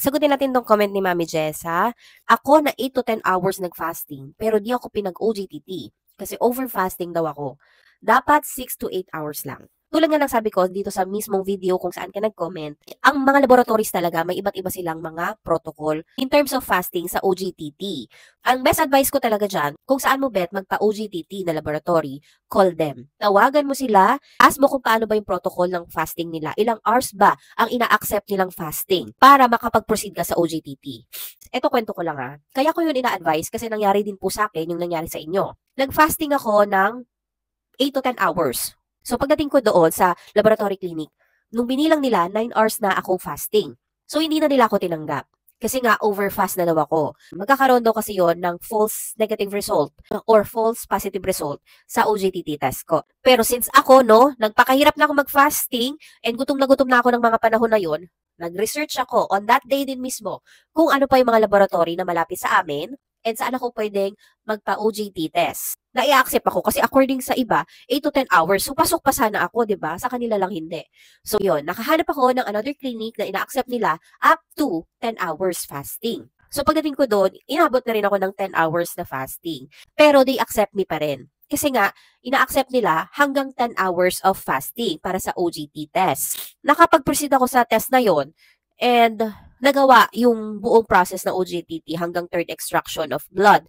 Sagutin natin tong comment ni Mami Jessa. Ako na 8 to 10 hours nag-fasting, pero di ako pinag-OGTT. Kasi over-fasting daw ako. Dapat 6 to 8 hours lang. Tulad nga ng sabi ko dito sa mismong video kung saan ka nag-comment, ang mga laboratories talaga may iba't iba silang mga protocol in terms of fasting sa OGTT. Ang best advice ko talaga dyan, kung saan mo magpa-OGTT na laboratory, call them. Tawagan mo sila, ask mo kung paano ba yung protocol ng fasting nila. Ilang hours ba ang ina-accept nilang fasting para makapag-proceed ka sa OGTT. Ito kwento ko lang ha. Kaya ko yun ina-advise kasi nangyari din po sa akin yung nangyari sa inyo. Nag-fasting ako ng 8 to 10 hours. So pagdating ko doon sa laboratory clinic, nung binilang nila, 9 hours na akong fasting. So hindi na nila ako tinanggap. Kasi nga, over-fast na daw ako. Magkakaroon daw kasi yon ng false negative result or false positive result sa OGTT test ko. Pero since ako, nagpakahirap na ako mag-fasting and gutom na ako ng mga panahon na yon, nag-research ako on that day din mismo kung ano pa yung mga laboratory na malapit sa amin and saan ako pwedeng magpa-OGT test. Na i-accept ako kasi according sa iba, 8 to 10 hours. So, pasok pa sana ako, di ba? Sa kanila lang hindi. So, yun. Nakahanap ako ng another clinic na ina-accept nila up to 10 hours fasting. So, pagdating ko doon, inabot na rin ako ng 10 hours na fasting. Pero they accept me pa rin. Kasi nga, ina-accept nila hanggang 10 hours of fasting para sa OGT test. Nakapag-proceed ako sa test na yon and nagawa yung buong process ng OGTT hanggang third extraction of blood.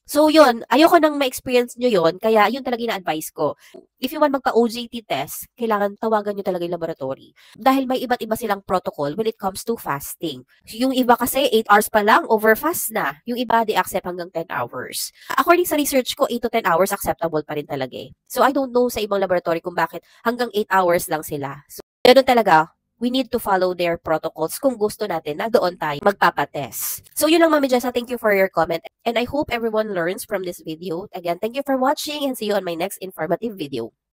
So yun, ayoko nang ma-experience nyo yun, kaya yun talaga ina-advise ko. If you want magpa-OGT test, kailangan tawagan nyo talaga yung laboratory. Dahil may iba't iba silang protocol when it comes to fasting. Yung iba kasi 8 hours pa lang, over-fast na. Yung iba, they accept hanggang 10 hours. According sa research ko, 8 to 10 hours acceptable pa rin talaga eh. So I don't know sa ibang laboratory kung bakit hanggang 8 hours lang sila. So, ganun talaga. We need to follow their protocols kung gusto natin na doon tayo magpapatest. So yun lang, Mami Jessa. Thank you for your comment. And I hope everyone learns from this video. Again, thank you for watching and see you on my next informative video.